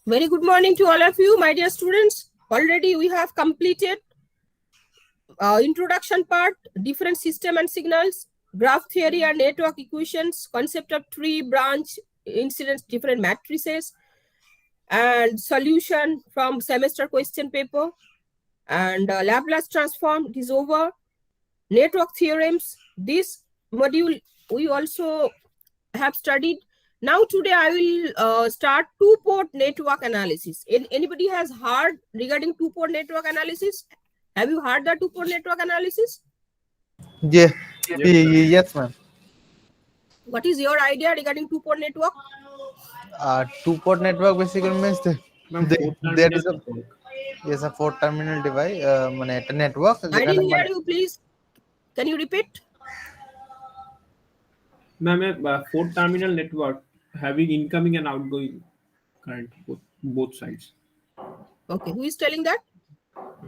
Very good morning to all of you, my dear students. Already we have completed introduction part, different system and signals, graph theory and network equations, concept of tree, branch, incidence, different matrices, and solution from semester question paper, and Laplace transform. It is over. Network theorems. This module we also have studied. Now today I will start two-port network analysis. Anybody has heard regarding two-port network analysis? Have you heard the two-port network analysis? Yeah. Yes, ma'am. What is your idea regarding two-port network? Two-port network basically means there is a network. yes a four terminal device network. I didn't hear you, please. Can you repeat? Ma'am, a four terminal network having incoming and outgoing current both sides. Okay, who is telling that?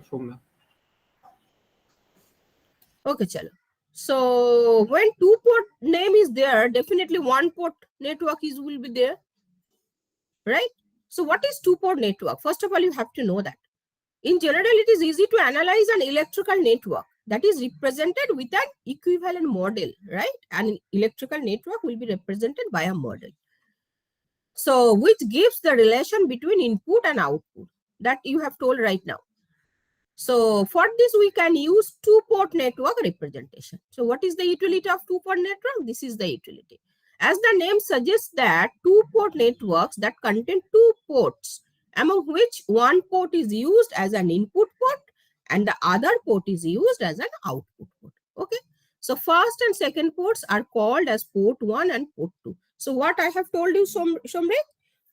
From Okay, chalo. So when two-port name is there, definitely one-port network will be there, right? So what is two-port network? First of all, you have to know that. In general, it is easy to analyze an electrical network that is represented with an equivalent model, right? An electrical network will be represented by a model. So which gives the relation between input and output that you have told right now. So for this, we can use two-port network representation. So what is the utility of two-port network? This is the utility. As the name suggests that two-port networks that contain two ports, among which one port is used as an input port and the other port is used as an output port. Okay. So first and second ports are called as port 1 and port 2. So what I have told you, Somre,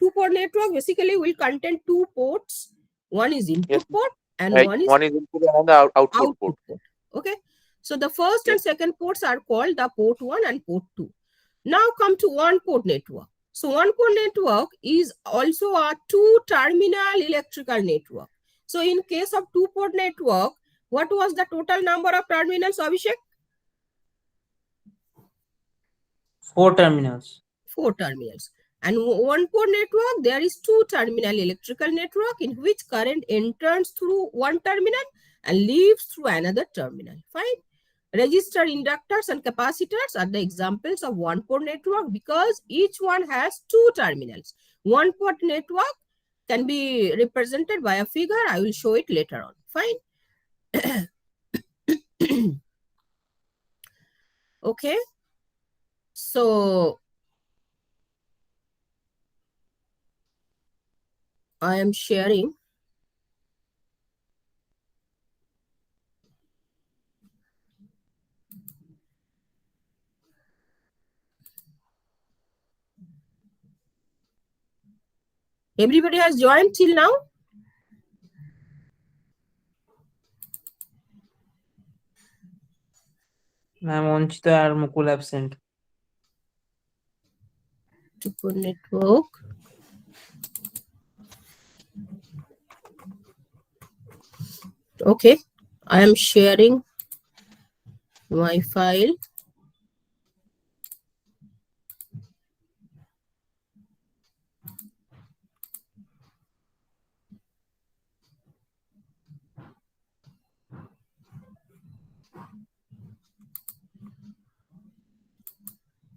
two-port network basically will contain two ports. One is input port and one is input and the output port. Okay. So the first and second ports are called the port 1 and port 2. Now come to one port network. So one port network is also a two-terminal electrical network. So in case of two-port network, what was the total number of terminals, Abhishek? 4 terminals. 4 terminals. And one port network, there is two-terminal electrical network in which current enters through one terminal and leaves through another terminal. Fine. Resistor, inductors, and capacitors are the examples of one-port network because each one has two terminals. One-port network can be represented by a figure. I will show it later on. Fine. Okay. So I am sharing. Everybody has joined till now? Ma'am, Onchita and Mukul absent. Two-port network. Okay, I am sharing my file.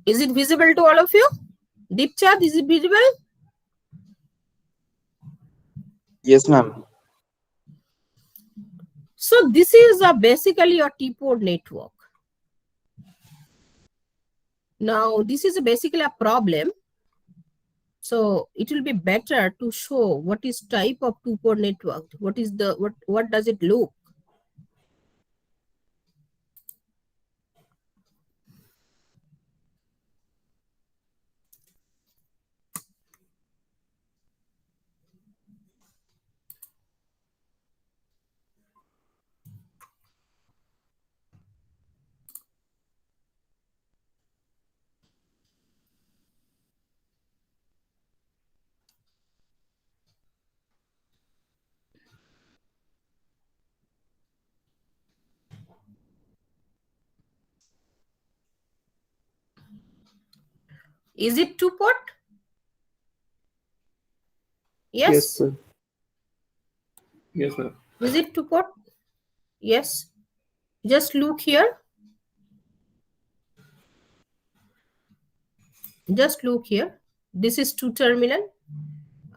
Is it visible to all of you? Deep chat, is it visible? Yes, ma'am. So this is basically a two-port network. Now this is basically a problem. So it will be better to show what is type of two-port network. What is the what does it look? Is it two-port? Yes. ma'am. Yes, ma'am. Is it two port? Yes. Just look here. Just look here. This is two terminal.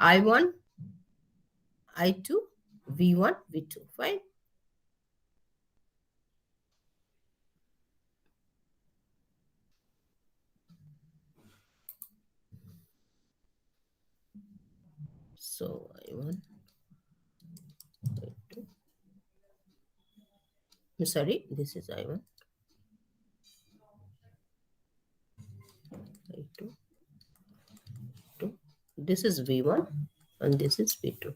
I1, I2, V1, V2. Fine. So I1, I2. I'm sorry, this is I1, I2, 2. This is V1 and this is V2.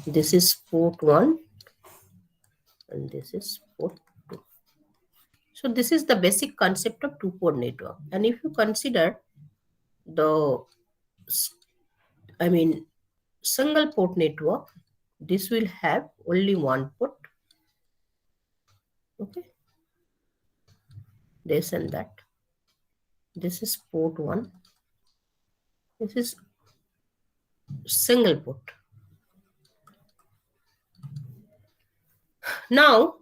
This is port 1 and this is port 2. So this is the basic concept of two-port network. And if you consider the, single port network, this will have only one port. Okay. This and that. This is port 1. This is single port. Now,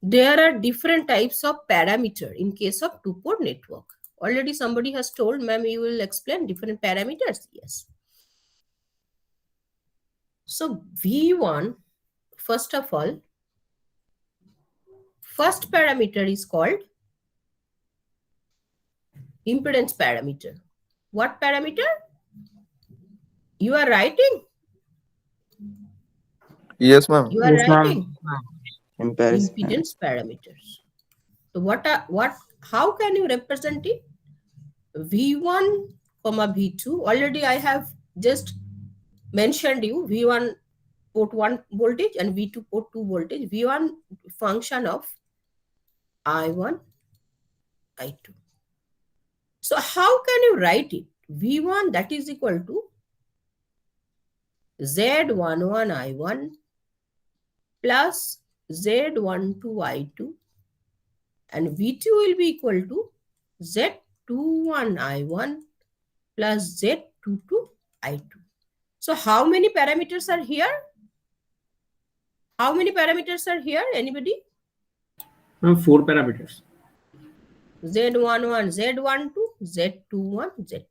there are different types of parameter in case of two-port network. Already somebody has told, ma'am, you will explain different parameters. Yes. So V1, first of all, first parameter is called impedance parameter. What parameter? You are writing? Yes, ma'am. You are Yes, ma'am. writing? Impedance. Impedance parameters. So how can you represent it? V1, V2. Already I have just mentioned you V1 port 1 voltage and V2 port 2 voltage. V1 function of I1, I2. So how can you write it? V1 that is equal to Z11 I1 plus Z12 I2 and V2 will be equal to Z21 I1 plus Z22 I2. So how many parameters are here? How many parameters are here? Anybody? Ma'am, 4 parameters. Z11, Z12, Z21, Z22.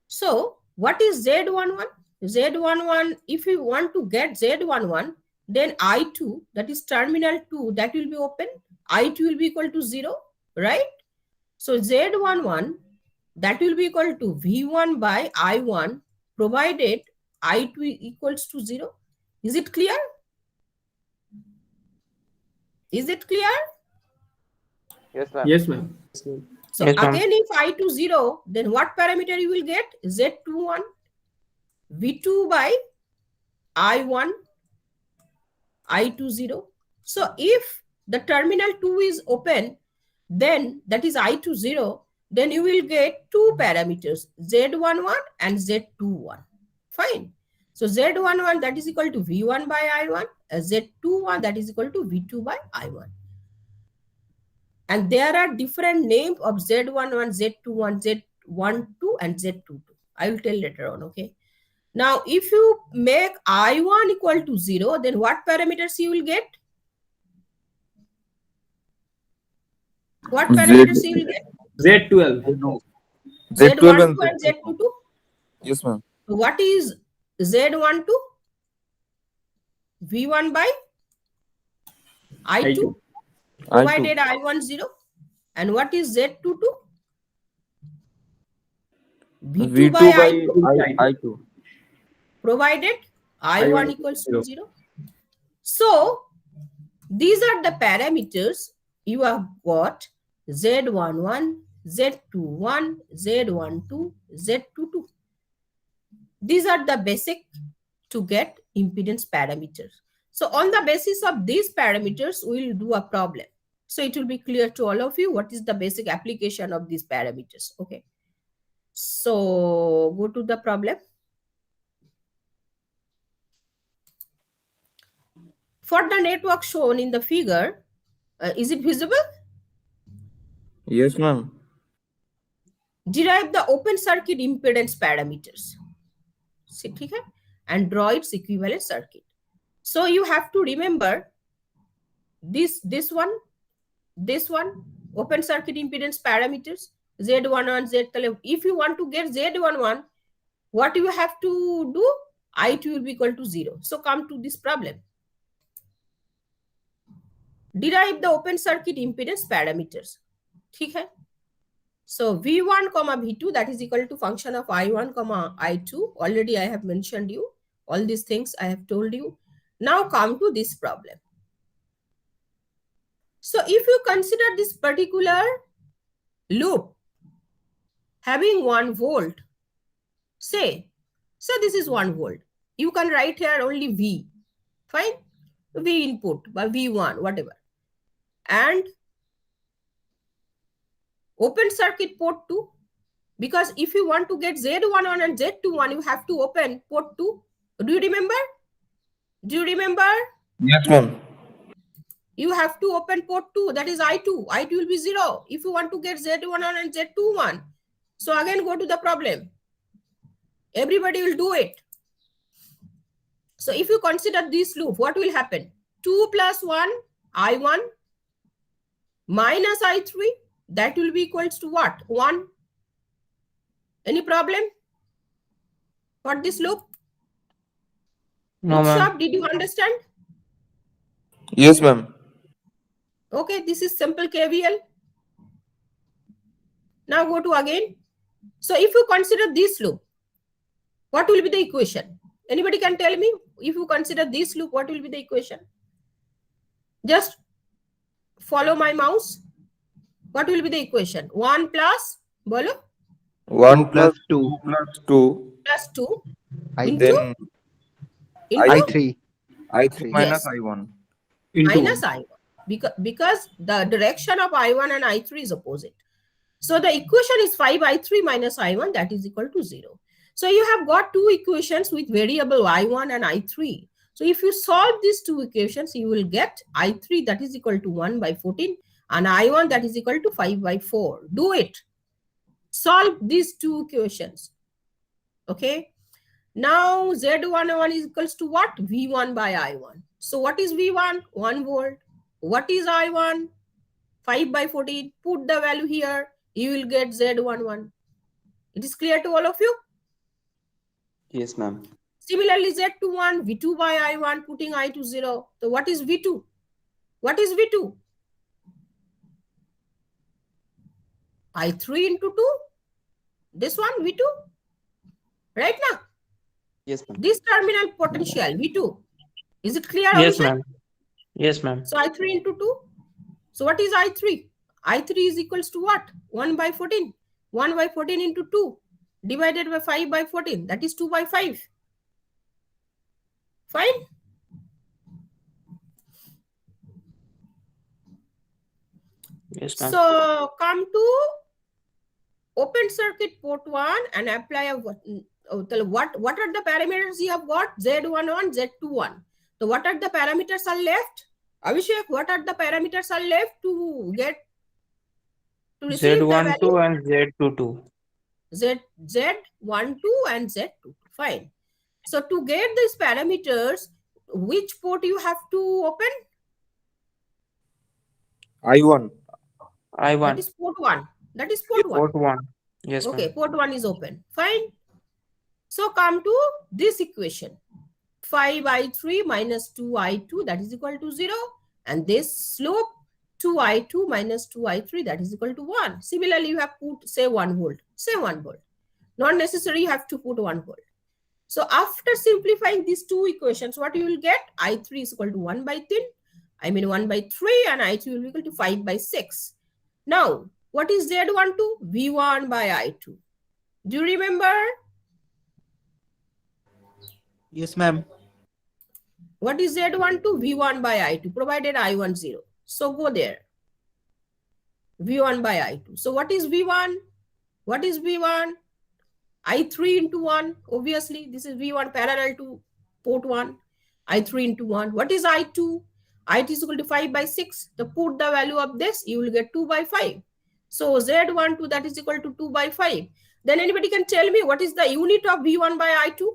So what is Z11? Z11, if you want to get Z11, then I2, that is terminal 2, that will be open. I2 will be equal to 0, right? So Z11, that will be equal to V1 by I1, provided I2 equals to 0. Is it clear? Is it clear? Yes, ma'am. Yes, ma'am. So Yes, ma'am. again, if I2 0, then what parameter you will get? Z21, V2 by I1, I2 0. So if the terminal 2 is open, then that is I2 0, then you will get two parameters, Z11 and Z21. Fine. So Z11 that is equal to V1 by I1, Z21 that is equal to V2 by I1. And there are different names of Z11, Z21, Z12 and Z22. I will tell later on, okay? Now, if you make I1 equal to 0, then what parameters you will get? What parameters you will get? Z12. Z12 and Z22. Yes, ma'am. So what is Z12? V1 by I2, provided I1 0. And what is Z22? V2 by I2, provided I1 equals to 0. So these are the parameters you have got: Z11, Z21, Z12, Z22. These are the basic to get impedance parameters. So on the basis of these parameters, we will do a problem. So it will be clear to all of you what is the basic application of these parameters. Okay. So go to the problem. For the network shown in the figure, is it visible? Yes, ma'am. Derive the open circuit impedance parameters. ठीक है, and draw its equivalent circuit. So you have to remember this one, open circuit impedance parameters, Z11, Z12. If you want to get Z11, what you have to do? I2 will be equal to 0. So come to this problem. Derive the open circuit impedance parameters. ठीक है? So V1, V2, that is equal to function of I1, I2. Already I have mentioned you. All these things I have told you. Now come to this problem. So if you consider this particular loop having 1 volt, say, so this is 1 volt. You can write here only V, fine? V input by V1, whatever. And open circuit port 2, because if you want to get Z11 and Z21, you have to open port 2. Do you remember? Do you remember? Yes, ma'am. You have to open port 2, that is I2. I2 will be 0 if you want to get Z11 and Z21. So again, go to the problem. Everybody will do it. So if you consider this loop, what will happen? 2 plus 1, I1 minus I3, that will be equals to what? 1. Any problem for this loop? No, ma'am. Utsav, did you understand? Yes, ma'am. Okay, this is simple KVL. Now go to again. So if you consider this loop, what will be the equation? Anybody can tell me? If you consider this loop, what will be the equation? Just follow my mouse. What will be the equation? 1 plus, bolo? 1 plus 2 plus 2. Plus 2 I into, Then into I3 I3 minus Yes. I1. Into minus I1. Because the direction of I1 and I3 is opposite. So the equation is 5I3 minus I1, that is equal to 0. So you have got two equations with variable I1 and I3. So if you solve these two equations, you will get I3 that is equal to 1 by 14 and I1 that is equal to 5 by 4. Do it. Solve these two equations. Okay. Now Z11 is equals to what? V1 by I1. So what is V1? 1 volt. What is I1? 5 by 14. Put the value here. You will get Z11. It is clear to all of you? Yes, ma'am. Similarly, Z21, V2 by I1, putting I to 0. So what is V2? What is V2? I3 into 2. This one, V2. Right now? Yes, ma'am. This terminal potential, V2. Is it clear? Yes, Abhishek? ma'am. Yes, ma'am. So I3 into 2. So what is I3? I3 is equals to what? 1 by 14. 1 by 14 into 2 divided by 5 by 14. That is 2 by 5. Fine? Yes, ma'am. So come to open circuit port 1 and apply a what are the parameters you have got? Z11, Z21. So what are the parameters are left? Abhishek, what are the parameters are left to get to receive the value? Z12 and Z22. Z12 and Z22. Fine. So to get these parameters, which port you have to open? I1. That I1. is port 1. That is port 1. Port 1. Yes, Okay, ma'am. port 1 is open. Fine. So come to this equation. 5I3 minus 2I2, that is equal to 0. And this slope 2I2 minus 2I3, that is equal to 1. Similarly, you have put say 1 volt. Say 1 volt. Not necessary you have to put 1 volt. So after simplifying these two equations, what you will get? I3 is equal to 1 by 1 by 3 and I2 will be equal to 5 by 6. Now, what is Z12? V1 by I2. Do you remember? Yes, ma'am. What is Z12? V1 by I2, provided I1 0. So go there. V1 by I2. So what is V1? What is V1? I3 into 1. Obviously, this is V1 parallel to port 1. I3 into 1. What is I2? I2 is equal to 5 by 6. To put the value of this, you will get 2 by 5. So Z12, that is equal to 2 by 5. Then anybody can tell me what is the unit of V1 by I2?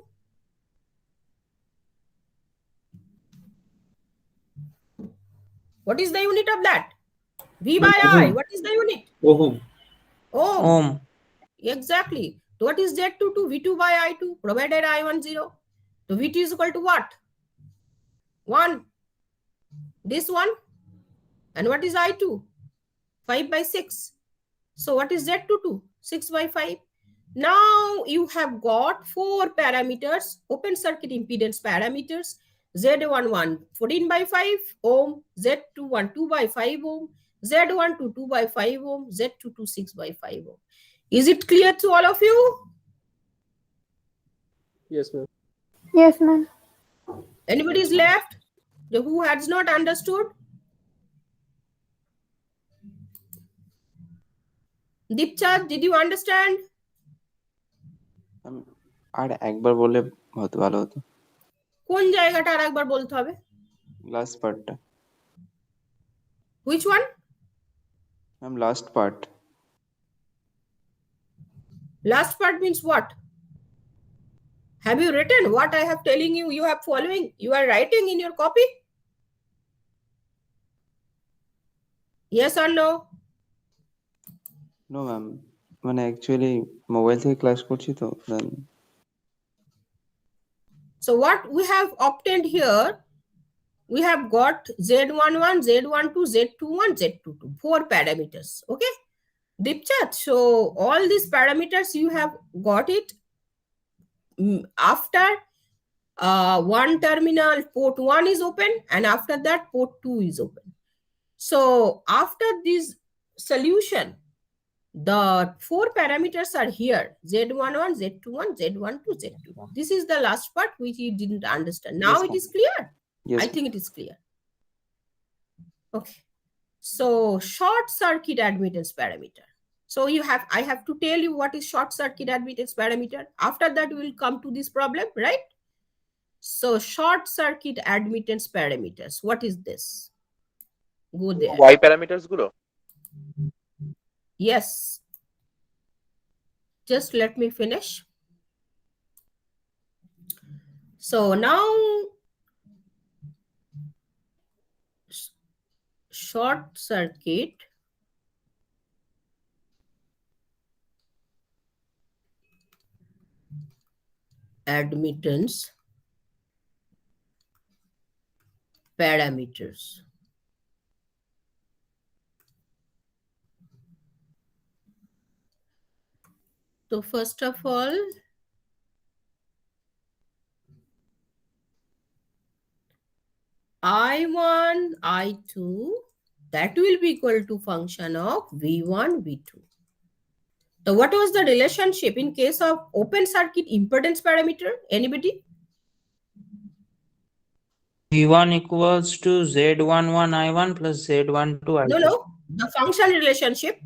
What is the unit of that? V by I. What is the unit? Ohm. Ohm. Ohm. Exactly. So what is Z22? V2 by I2, provided I1 0. So V2 is equal to what? 1. This one. And what is I2? 5 by 6. So what is Z22? 6 by 5. Now you have got 4 parameters, open circuit impedance parameters. Z11 14 by 5 ohm, Z21 2 by 5 ohm, Z12 2 by 5 ohm, Z22 6 by 5 ohm. Is it clear to all of you? Yes, ma'am. Yes, ma'am. Anybody is left who has not understood? Dipchat, did you understand? আর একবার বললে হয়তো ভালো হতো কোন জায়গাটা আরেকবার বলতে হবে? লাস্ট পার্টটা Which one? Ma'am last part Last part means what? Have you written what I have telling you? You are following. You are writing in your copy. Yes or no? No ma'am মানে actually mobile থেকে class করছি তো দেন So what we have obtained here, we have got Z11, Z12, Z21, Z22, 4 parameters. Okay. Dipchat. So all these parameters you have got it after one terminal port 1 is open, and after that port 2 is open. So after this solution, the 4 parameters are here: Z11, Z21, Z12, Z22. This is the last part which you didn't understand. Now Yes, it ma'am. is clear. Yes, I think it is clear. Okay. So short circuit admittance parameter. So I have to tell you what is short circuit admittance parameter. After that, we will come to this problem, right? So short circuit admittance parameters. What is this? Go there. Y parameters গুলো? Yes. Just let me finish. So now short circuit admittance parameters. So first of all, I1, I2, that will be equal to function of V1, V2. So what was the relationship in case of open circuit impedance parameter? Anybody? V1 equals to Z11 I1 plus Z12 I2. No. The function relationship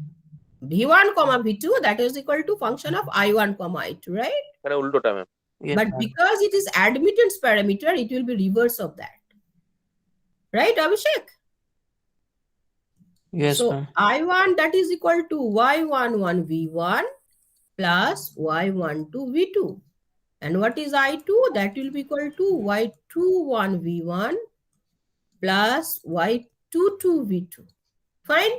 V1, V2, that is equal to function of I1, I2, right? এখানে উল্টোটা ma'am. Yes, But ma'am. because it is admittance parameter, it will be reverse of that. Right, Abhishek? Yes, So ma'am. I1 that is equal to Y11 V1 plus Y12 V2. And what is I2? That will be equal to Y21 V1 plus Y22 V2. Fine?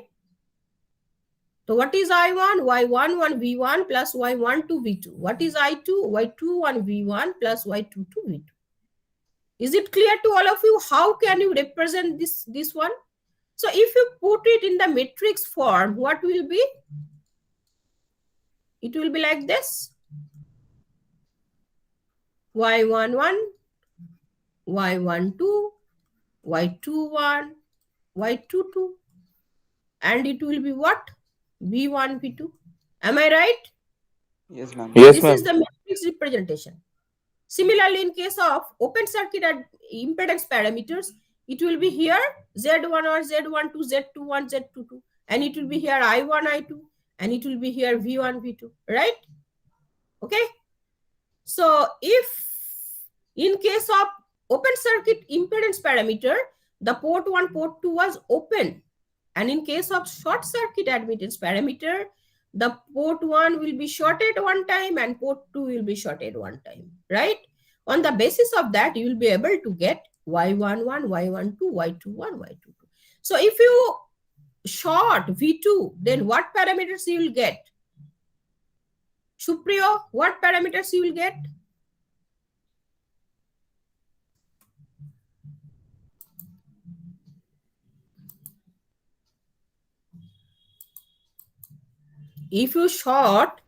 So what is I1? Y11 V1 plus Y12 V2. What is I2? Y21 V1 plus Y22 V2. Is it clear to all of you? How can you represent this one? So if you put it in the matrix form, what will be? It will be like this. Y11, Y12, Y21, Y22. And it will be what? V1, V2. Am I right? yes ma'am Yes, This ma'am. is the matrix representation. Similarly, in case of open circuit impedance parameters, it will be here Z1 or Z12, Z21, Z22, and it will be here I1, I2, and it will be here V1, V2, right? Okay. So if in case of open circuit impedance parameter, the port 1, port 2 was open. And in case of short circuit admittance parameter, the port 1 will be shorted one time and port 2 will be shorted one time, right? On the basis of that, you will be able to get Y11, Y12, Y21, Y22. So if you short V2, then what parameters you will get? Supriya, what parameters you will get? If you short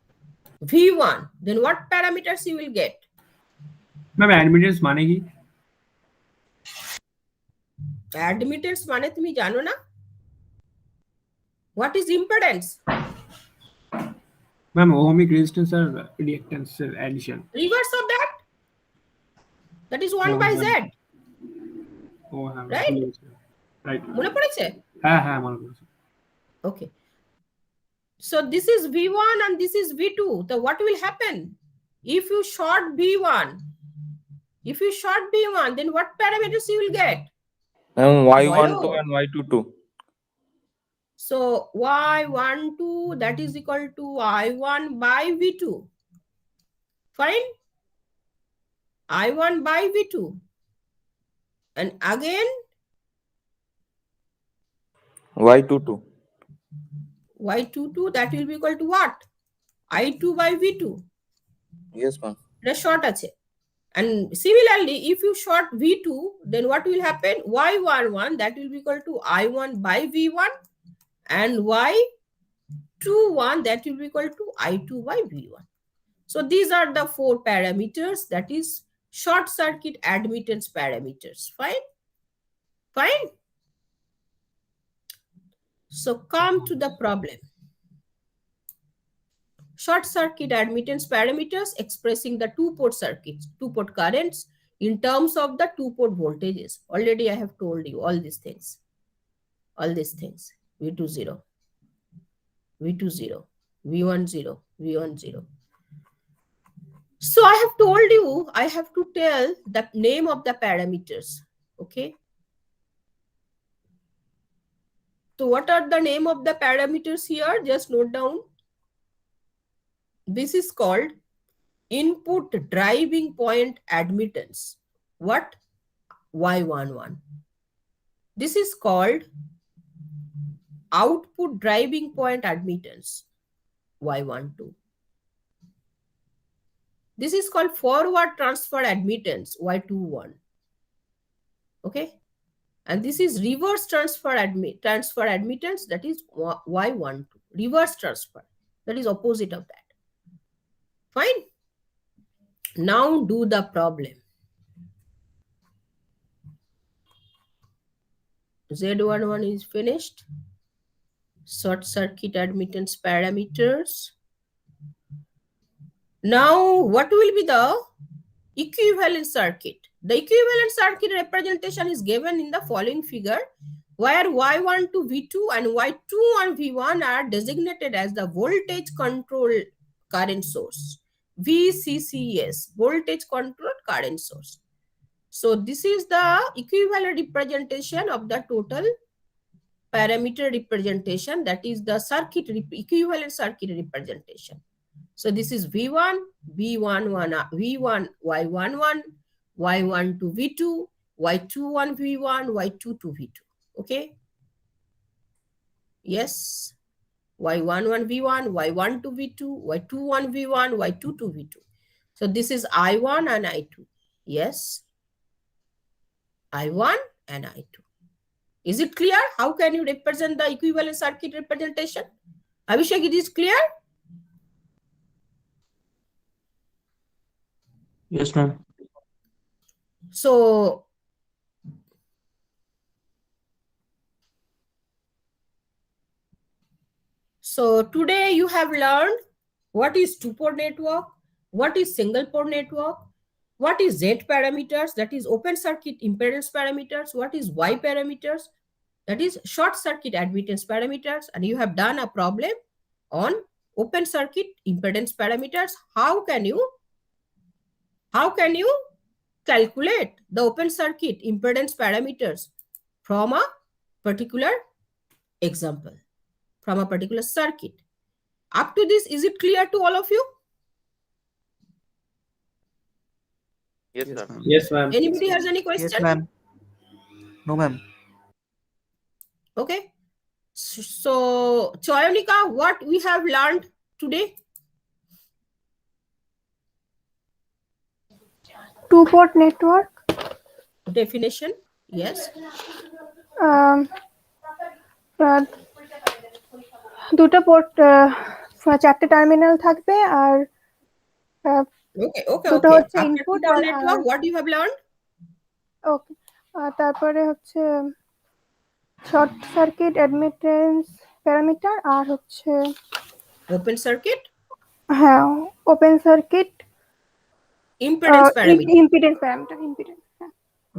V1, then what parameters you will get? Ma'am admittance मानेगी Admittance माने तुम्ही जानो ना? What is impedance? Ma'am ohmic resistance और reactance addition Reverse of that? That is 1 by Z. ও হ্যাঁ Right? Right মনে পড়েছে? হ্যাঁ হ্যাঁ মনে পড়েছে Okay. So this is V1 and this is V2. So what will happen? If you short V1, then what parameters you will get? Y12 and Y22. So Y12 that is equal to I1 by V2. Fine? I1 by V2. And again Y22. Y22 that will be equal to what? I2 by V2. Yes, ma'am. The short ache. And similarly, if you short V2, then what will happen? Y11 that will be equal to I1 by V1 and Y21 that will be equal to I2 by V1. So these are the 4 parameters, that is short circuit admittance parameters. Fine? Fine? So come to the problem. Short circuit admittance parameters expressing the two-port circuits, two-port currents in terms of the two-port voltages. Already I have told you all these things. All these things. V20, V20, V10, V10. So I have told you, I have to tell the name of the parameters. Okay. So what are the name of the parameters here? Just note down. This is called input driving point admittance. What? Y11. This is called output driving point admittance. Y12. This is called forward transfer admittance. Y21. Okay. And this is reverse transfer admittance, that is Y12. Reverse transfer. That is opposite of that. Fine. Now do the problem. Z11 is finished. Short circuit admittance parameters. Now what will be the equivalent circuit? The equivalent circuit representation is given in the following figure, where Y12 V2 and Y21 V1 are designated as the voltage control current source. VCCS, voltage controlled current source. So this is the equivalent representation of the total parameter representation, that is the circuit equivalent circuit representation. So this is V1, V11, V1, Y11, Y12 V2, Y21 V1, Y22 V2. Okay. Yes. Y11 V1, Y12 V2, Y21 V1, Y22 V2. So this is I1 and I2. Yes. I1 and I2. Is it clear? How can you represent the equivalent circuit representation? Abhishek, it is clear? Yes, ma'am. So today you have learned what is two-port network, what is single-port network, what is Z parameters, that is open circuit impedance parameters, what is Y parameters, that is short circuit admittance parameters, and you have done a problem on open circuit impedance parameters. How can you calculate the open circuit impedance parameters from a particular example, from a particular circuit? Up to this, is it clear to all of you? Yes, sir. yes ma'am Anybody has any question? Yes, ma'am. No, ma'am. Okay. So, Choyonika, what we have learned today? Two-port network. Definition. Yes. দুটো port, চারটে terminal থাকবে আর Okay. দুটো হচ্ছে After input two-port আর network, what you have learned? Okay, আর তারপরে হচ্ছে শর্ট সার্কিট অ্যাডমিটেন্স প্যারামিটার আর হচ্ছে Open circuit, হ্যাঁ open circuit impedance parameter. Impedance parameter impedance.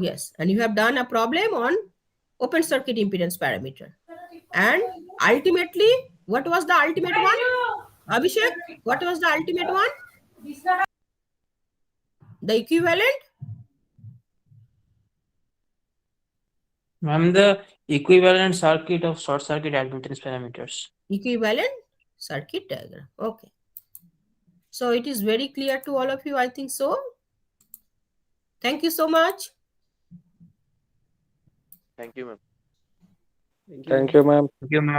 Yes. And you have done a problem on open circuit impedance parameter. And ultimately, what was the ultimate one? Abhishek, what was the ultimate one? The equivalent? Ma'am, the equivalent circuit of short circuit admittance parameters. Equivalent circuit diagram. Okay. So it is very clear to all of you, I think so. Thank you so much. Thank you, ma'am. Thank you, ma'am. Thank you, ma'am.